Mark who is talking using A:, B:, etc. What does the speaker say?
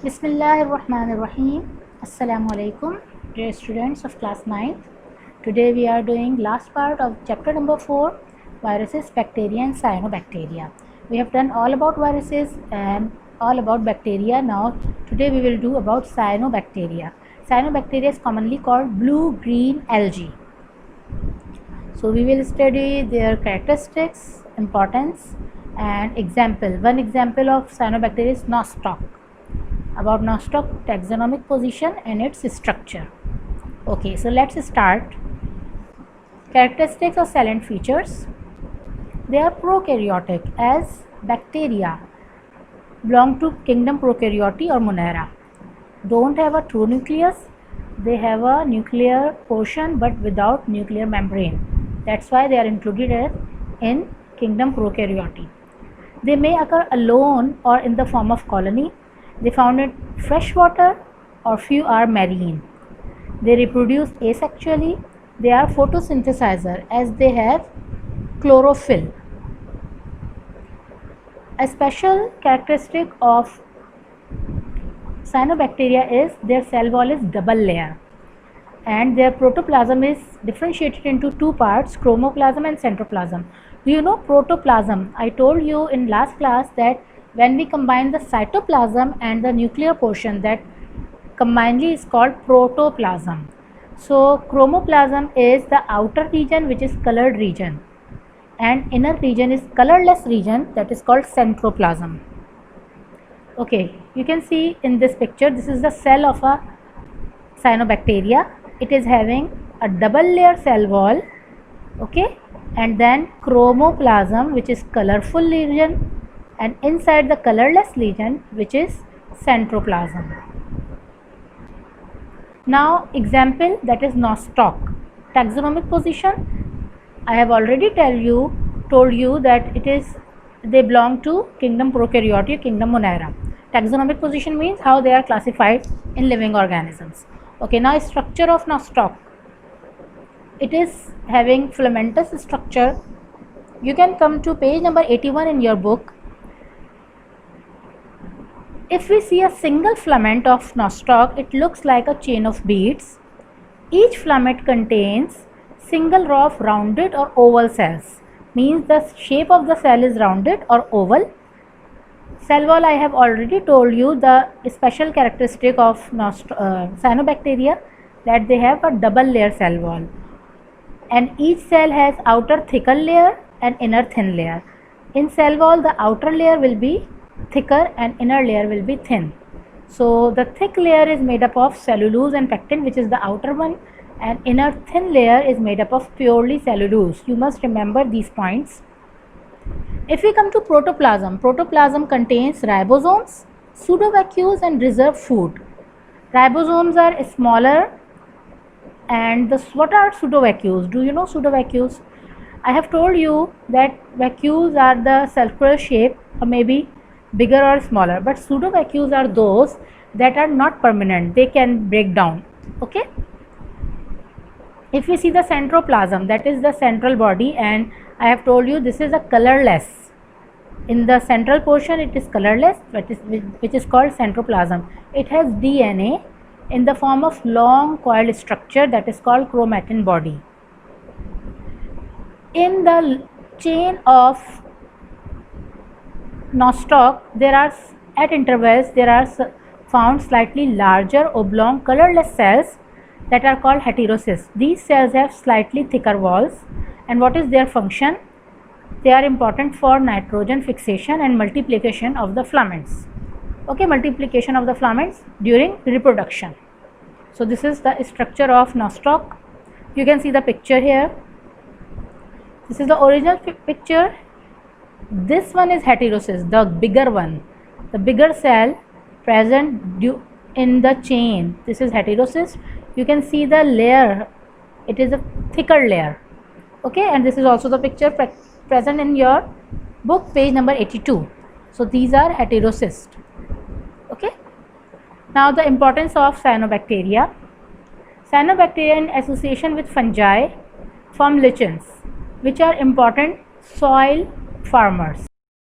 A: Bismillahirrahmanirrahim. Assalamu alaikum, dear students of class 9th. Today we are doing last part of chapter number 4, viruses, bacteria and cyanobacteria. We have done all about viruses and all about bacteria. Now today we will do about cyanobacteria. Cyanobacteria is commonly called blue-green algae. So we will study their characteristics, importance and example. One example of cyanobacteria is nostoc. About nostoc, taxonomic position and its structure. Okay, so let's start. Characteristics or salient features. They are prokaryotic as bacteria belong to kingdom Prokaryote or Monera. Don't have a true nucleus. They have a nuclear portion but without nuclear membrane. That's why they are included in kingdom Prokaryote. They may occur alone or in the form of colony. They found in freshwater or few are marine. They reproduce asexually. They are photosynthesizer as they have chlorophyll. A special characteristic of cyanobacteria is their cell wall is double layer and their protoplasm is differentiated into two parts, chromoplasm and centroplasm. Do you know protoplasm? I told you in last class that when we combine the cytoplasm and the nuclear portion, that combinedly is called protoplasm. So chromoplasm is the outer region which is colored region and inner region is colorless region, that is called centroplasm. Okay, you can see in this picture, this is the cell of a cyanobacteria. It is having a double layer cell wall, okay, and then chromoplasm which is colorful region and inside the colorless region which is centroplasm. Now example, that is nostoc. Taxonomic position, I have already told you that they belong to kingdom Prokaryote, kingdom Monera. Taxonomic position means how they are classified in living organisms. Okay, now structure of nostoc. It is having filamentous structure. You can come to page number 81 in your book. If we see a single filament of nostoc, it looks like a chain of beads. Each filament contains single row of rounded or oval cells. Means the shape of the cell is rounded or oval. Cell wall, I have already told you the special characteristic of cyanobacteria, that they have a double layer cell wall. And each cell has outer thicker layer and inner thin layer. In cell wall, the outer layer will be thicker and inner layer will be thin. So the thick layer is made up of cellulose and pectin, which is the outer one, and inner thin layer is made up of purely cellulose. You must remember these points. If we come to protoplasm, protoplasm contains ribosomes, pseudovacuoles and reserve food. Ribosomes are smaller and what are pseudovacuoles? Do you know pseudovacuoles? I have told you that vacuoles are the circular shape or maybe bigger or smaller, but pseudovacuoles are those that are not permanent, they can break down. Okay, if we see the centroplasm, that is the central body, and I have told you this is a colorless. In the central portion it is colorless, which is called centroplasm. It has DNA in the form of long coiled structure, that is called chromatin body. In the chain of nostoc, there are at intervals found slightly larger oblong colorless cells that are called heterocysts. These cells have slightly thicker walls, and what is their function? They are important for nitrogen fixation and multiplication of the filaments. Okay, multiplication of the filaments during reproduction. So this is the structure of nostoc. You can see the picture here. This is the original picture. This one is heterocyst, the bigger one, the bigger cell present in the chain. This is heterocyst. You can see the layer, it is a thicker layer. Okay, and this is also the picture present in your book, page number 82. So these are heterocysts. Okay, now the importance of cyanobacteria. Cyanobacteria in association with fungi form lichens, which are important soil farmers.